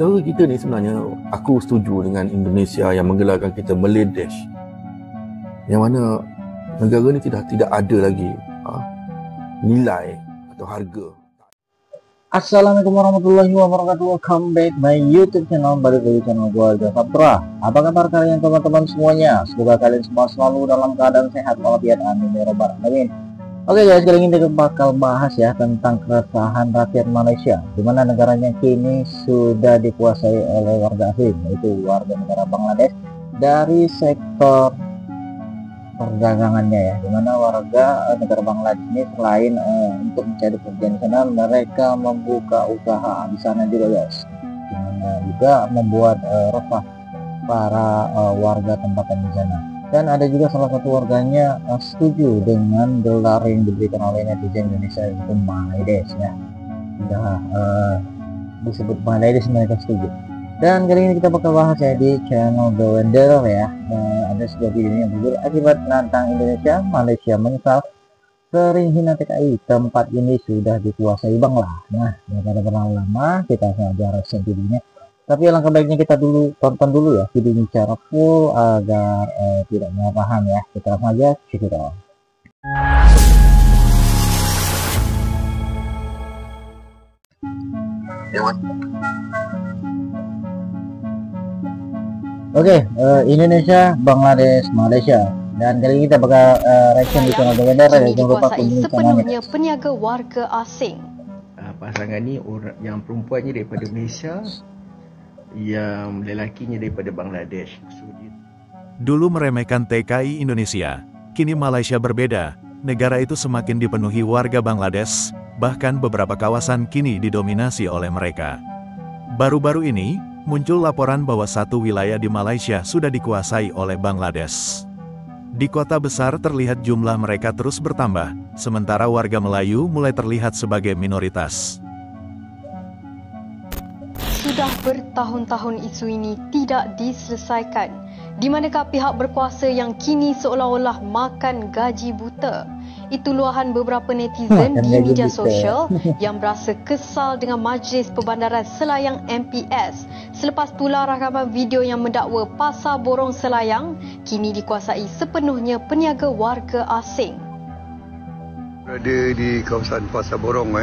Negara kita ni sebenarnya, aku setuju dengan Indonesia yang menggelarkan kita Meladesh, yang mana negara ni tidak ada lagi nilai atau harga. Assalamualaikum warahmatullahi wabarakatuh. Welcome back my YouTube channel, balik lagi channel Keluarga Saputra. Apa kabar kalian teman-teman semuanya? Semoga kalian semua selalu dalam keadaan sehat walafiat, amin ya rabbal alamin. Oke guys, kali ini kita bakal bahas ya tentang keresahan rakyat Malaysia, di mana negaranya kini sudah dikuasai oleh warga asing, yaitu warga negara Bangladesh dari sektor perdagangannya ya, dimana warga negara Bangladesh ini selain untuk mencari pekerjaan di sana, mereka membuka usaha di sana juga guys, dimana juga membuat resah para warga tempatan di sana. Dan ada juga salah satu warganya setuju dengan gelar yang diberikan oleh netizen Indonesia, yaitu Meladesh ya, sudah disebut Meladesh, mereka setuju. Dan kali ini kita bakal bahas ya di channel The Wanderer ya. Ada sebuah video yang berjudul "Akibat Menantang Indonesia, Malaysia Menyesal Sering Hina TKI, Tempat Ini Sudah Dikuasai Bangla." Nah, daripada berlalu lama, kita sengaja reaction videonya. Tapi alangkah baiknya kita tonton dulu ya videonya secara full agar tidak salah paham ya. Kita langsung aja check it out. Oke, Indonesia, Bangladesh, Malaysia. Dan kali ini kita bakal reaction di channel The Wanderer. Jangan lupa kunjungi channelnya. Peniaga warga asing. Pasangan ni orang yang perempuannya daripada Malaysia, yang lelakinya daripada Bangladesh. Dulu meremehkan TKI Indonesia, kini Malaysia berbeda. Negara itu semakin dipenuhi warga Bangladesh, bahkan beberapa kawasan kini didominasi oleh mereka. Baru-baru ini, muncul laporan bahwa satu wilayah di Malaysia sudah dikuasai oleh Bangladesh. Di kota besar terlihat jumlah mereka terus bertambah, sementara warga Melayu mulai terlihat sebagai minoritas. Sudah bertahun-tahun isu ini tidak diselesaikan. Di manakah pihak berkuasa yang kini seolah-olah makan gaji buta? Itu luahan beberapa netizen di media sosial yang berasa kesal dengan Majlis Perbandaran Selayang MPS selepas tular rakaman video yang mendakwa Pasar Borong Selayang kini dikuasai sepenuhnya peniaga warga asing. Berada di kawasan Pasar Borong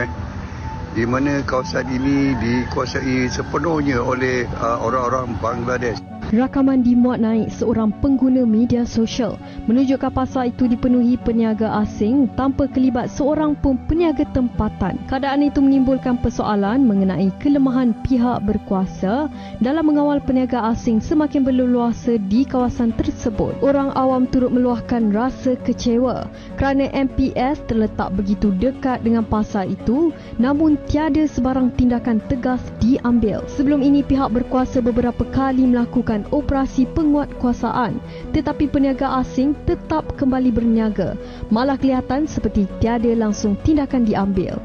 di mana kawasan ini dikuasai sepenuhnya oleh orang-orang Bangladesh. Rakaman dimuat naik seorang pengguna media sosial menunjukkan pasar itu dipenuhi peniaga asing tanpa kelibat seorang pun peniaga tempatan. Keadaan itu menimbulkan persoalan mengenai kelemahan pihak berkuasa dalam mengawal peniaga asing semakin berleluasa di kawasan tersebut. Orang awam turut meluahkan rasa kecewa kerana MPS terletak begitu dekat dengan pasar itu, namun tiada sebarang tindakan tegas diambil. Sebelum ini pihak berkuasa beberapa kali melakukan operasi penguatkuasaan, tetapi peniaga asing tetap kembali berniaga. Malah kelihatan seperti tiada langsung tindakan diambil.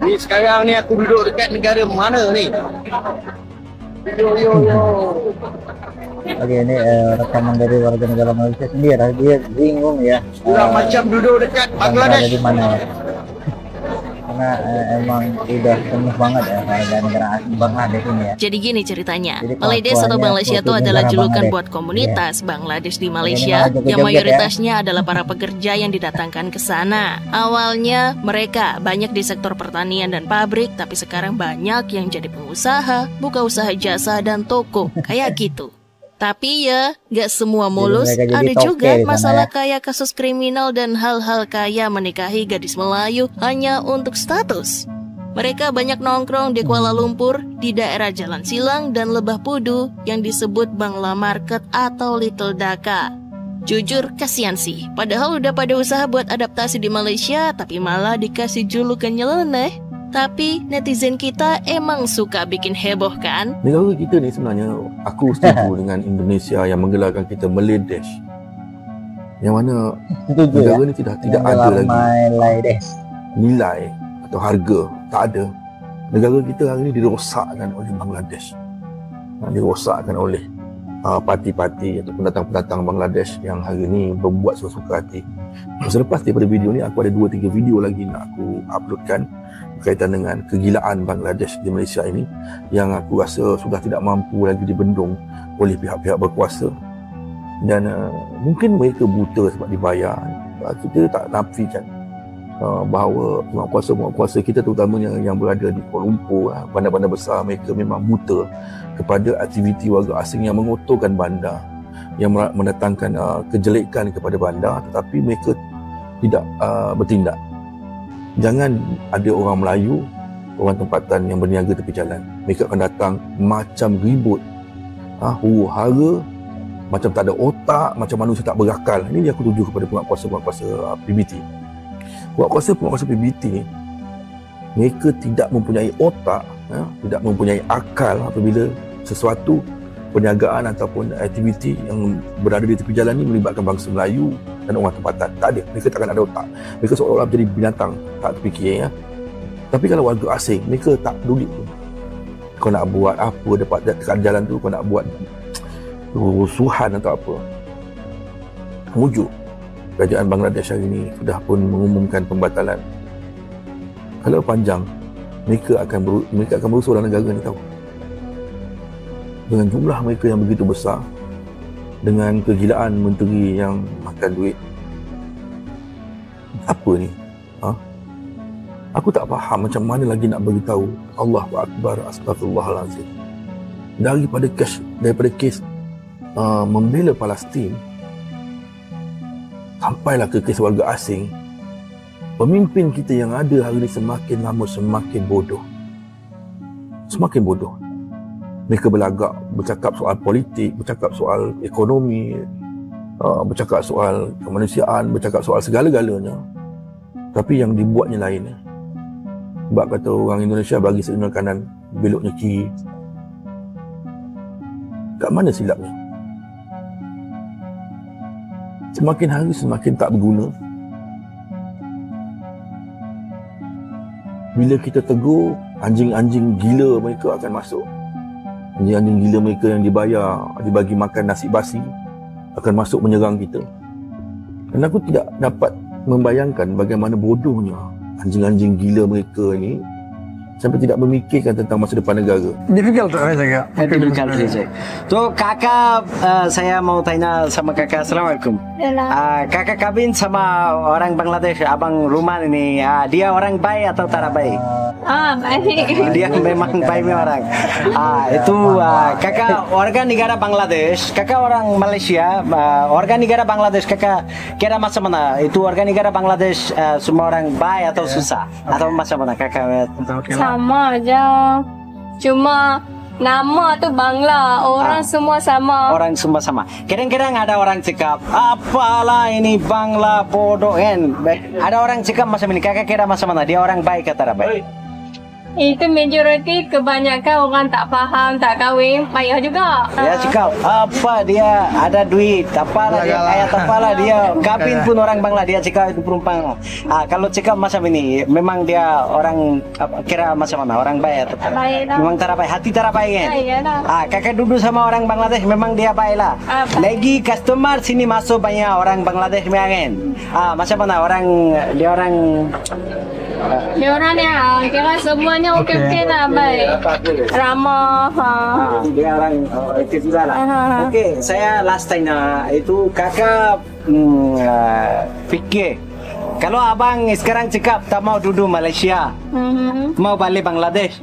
Ni sekarang ni aku duduk dekat negara mana ni? Yo. Oke, ini rekaman dari warga negara Malaysia sendiri. Dia bingung ya. Macam duduk dekat Bangladesh. Di mana? Karena emang udah penuh banget ya negara asing Bangladesh ini ya. Jadi gini ceritanya, Meladesh atau Malaysia itu adalah julukan buat komunitas Bangladesh di Malaysia yang mayoritasnya adalah para pekerja yang didatangkan ke sana. Awalnya mereka banyak di sektor pertanian dan pabrik, tapi sekarang banyak yang jadi pengusaha, buka usaha jasa dan toko, kayak gitu. Tapi ya, gak semua mulus, ada juga masalah kayak kasus kriminal dan hal-hal kayak menikahi gadis Melayu hanya untuk status. Mereka banyak nongkrong di Kuala Lumpur, di daerah Jalan Silang dan Lebah Pudu yang disebut Bangla Market atau Little Dhaka. Jujur kasihan sih, padahal udah pada usaha buat adaptasi di Malaysia, tapi malah dikasih julukan nyeleneh. Tapi netizen kita emang suka bikin heboh kan? Negara kita ni sebenarnya, aku setuju dengan Indonesia yang menggelarkan kita Meladesh, yang mana negara ni tidak ada lagi nilai atau harga, tak ada. Negara kita hari ni dirosakkan oleh Bangladesh, dirosakkan oleh parti-parti atau pendatang-pendatang Bangladesh yang hari ini berbuat sesuka hati. Selepas daripada video ni, aku ada 2-3 video lagi nak aku uploadkan berkaitan dengan kegilaan Bangladesh di Malaysia ini yang aku rasa sudah tidak mampu lagi dibendung oleh pihak-pihak berkuasa. Dan mungkin mereka buta sebab dibayar. Kita tak nafikan bahawa penguasa kita terutamanya yang berada di Kuala Lumpur, bandar-bandar besar, mereka memang buta kepada aktiviti warga asing yang mengotorkan bandar, yang mendatangkan kejelekan kepada bandar, tetapi mereka tidak bertindak. Jangan ada orang Melayu, orang tempatan yang berniaga tepi jalan. Mereka akan datang macam ribut, huru-hara, macam tak ada otak, macam manusia tak berakal. Ini aku tuju kepada penguasa-penguasa PBT. Penguasa PBT ni, mereka tidak mempunyai otak, tidak mempunyai akal apabila sesuatu perniagaan ataupun aktiviti yang berada di tepi jalan ni melibatkan bangsa Melayu dan orang tempatan. Tak ada. Mereka takkan ada otak. Mereka seolah-olah menjadi binatang, tak terfikir. Tapi kalau warga asing, mereka tak peduli pun. Kau nak buat apa dekat jalan tu, kau nak buat rusuhan atau apa. Mujuk kerajaan Bangladesh hari ini sudah pun mengumumkan pembatalan. Kalau panjang, mereka akan berusaha dalam negara ni, tahu. Dengan jumlah mereka yang begitu besar, dengan kegilaan menteri yang makan duit. Apa ni? Aku tak faham macam mana lagi nak beritahu Allahu Akbar, Astaghfirullahalazim. Daripada kes membela Palestin sampailah ke kes warga asing, pemimpin kita yang ada hari ini semakin lama semakin bodoh. Semakin bodoh. Mereka berlagak bercakap soal politik, bercakap soal ekonomi, bercakap soal kemanusiaan, bercakap soal segala-galanya. Tapi yang dibuatnya lain. Sebab kata orang Indonesia bagi signal kanan, beloknya kiri. Kat mana silapnya? Semakin hari semakin tak berguna. Bila kita tegur, anjing-anjing gila mereka akan masuk. Anjing-anjing gila mereka yang dibayar, dibagi makan nasi basi, akan masuk menyerang kita. Dan aku tidak dapat membayangkan bagaimana bodohnya anjing-anjing gila mereka ni sampai tidak memikirkan tentang masa depan negara. Difficult saja. Difficult saja. So kakak, saya mau tanya sama kakak. Assalamualaikum. Kakak kawin sama orang Bangladesh, abang Ruman ini. Dia orang baik atau tak baik? Baik. Dia memang baik orang. Itu kakak warga negara Bangladesh, kakak orang Malaysia, warga negara Bangladesh, kakak kira macam mana? Itu warga negara Bangladesh semua orang baik atau susah? Atau macam mana kakak? Sama aja, cuma nama tu Bangla, orang semua sama. Orang semua sama. Kadang-kadang ada orang cakap, apalah ini Bangla bodoh kan. Ada orang cakap macam ini, kakak kira macam mana? Dia orang baik atau tak baik? Itu majoriti, kebanyakan orang tak faham, tak kahwin, payah juga. Dia cakap, apa dia ada duit, apalah dia kaya, apalah dia kawin pun orang Bangla, dia cakap itu perempuan. Kalau cakap macam ini, memang dia orang kira macam mana? Orang baik atau tak? Memang tak baik, hati tak baik kan? Kakak duduk sama orang Bangladesh, memang dia baik lah. Lagi customer sini masuk banyak orang Bangladesh kan? Macam mana orang dia orang ya, kira semuanya okey lah, baik. Ramah. Dia orang okey juga lah. Okey, saya last tanya, itu kakak fikir, kalau abang sekarang cakap tak mau duduk Malaysia, mau balik Bangladesh,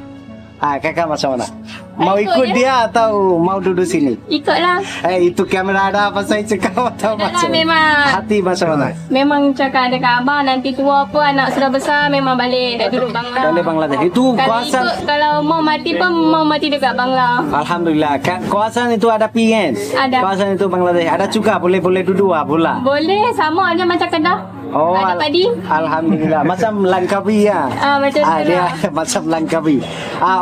kakak macam mana? Mau ikut dia atau mau duduk sini? Ikutlah. Itu kamera ada apa saya cakap atau macam? Memang. Hati macam mana? Memang cakap dekat abang, nanti tua pun anak sudah besar memang balik duduk Bangla. Balik Bangladesh. Itu kuasa. Kalau mau mati pun mau mati dekat Bangla. Alhamdulillah. Kawasan itu ada PN. Ada. Kawasan itu Bangladesh. Ada juga boleh duduk pula. Boleh, sama aja macam Kedah. Ada padi. Alhamdulillah. Macam Langkawi ya. Macam dia macam Langkawi.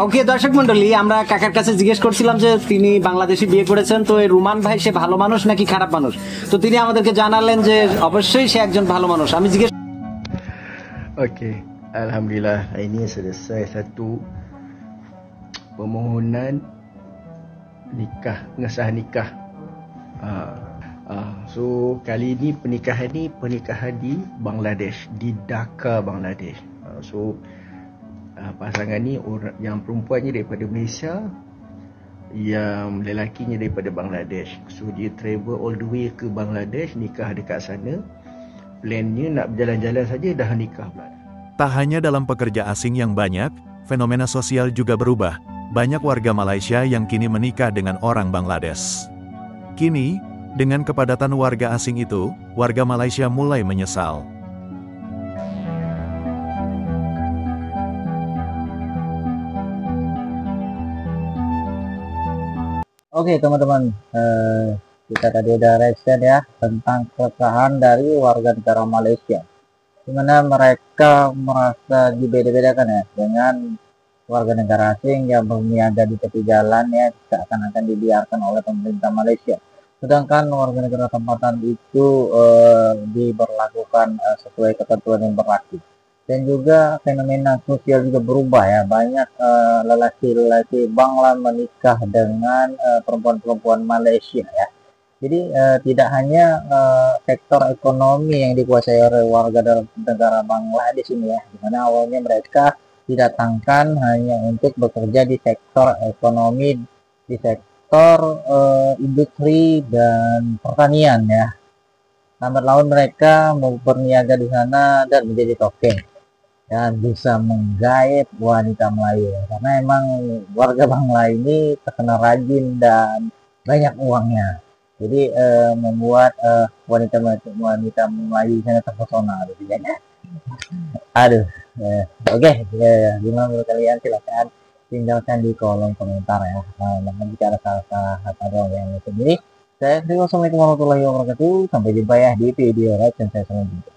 ওকে দর্শক মণ্ডলী, আমরা কাকার কাছে জিজ্ঞেস করছিলাম যে তিনি বাংলাদেশি বিয়ে করেছেন, তো এই রুমান ভাই সে ভালো মানুষ নাকি খারাপ মানুষ, তো তিনি আমাদেরকে জানালেন যে অবশ্যই সে একজন ভালো মানুষ। আমি জিজ্ঞেস Okey, alhamdulillah hari ini selesai satu permohonan nikah, pengesahan nikah So kali ini pernikahan di Bangladesh, di Dhaka, Bangladesh. Pasangan ni yang perempuannya daripada Malaysia, yang lelakinya daripada Bangladesh. So dia travel all the way ke Bangladesh, nikah dekat sana. Plannya nak berjalan-jalan saja dah nikah pula. Tak hanya dalam pekerja asing yang banyak, fenomena sosial juga berubah. Banyak warga Malaysia yang kini menikah dengan orang Bangladesh. Kini, dengan kepadatan warga asing itu, warga Malaysia mulai menyesal. Oke teman-teman, kita tadi udah reaction ya tentang keresahan dari warga negara Malaysia, dimana mereka merasa dibeda-bedakan ya dengan warga negara asing yang berniaga di tepi jalan ya, seakan-akan dibiarkan oleh pemerintah Malaysia. Sedangkan warga negara tempatan itu diberlakukan sesuai ketentuan yang berlaku. Dan juga fenomena sosial juga berubah ya, banyak lelaki-lelaki Bangla menikah dengan perempuan-perempuan Malaysia ya. Jadi tidak hanya sektor ekonomi yang dikuasai oleh warga negara Bangladesh ini ya, dimana awalnya mereka didatangkan hanya untuk bekerja di sektor ekonomi, di sektor industri dan pertanian ya. Lambat laun mereka mau berniaga di sana dan menjadi token dan bisa menggait wanita Melayu, karena emang warga Bangla ini terkenal rajin dan banyak uangnya. Jadi membuat wanita Melayu sana terpesona gitu ya. Aduh, oke, gimana menurut kalian? Silahkan tinggalkan di kolom komentar ya. Jangan bicara salah-salah kata doang yang sendiri. Saya Assalamualaikum warahmatullahi wabarakatuh. Sampai jumpa ya di video dan saya selanjutnya.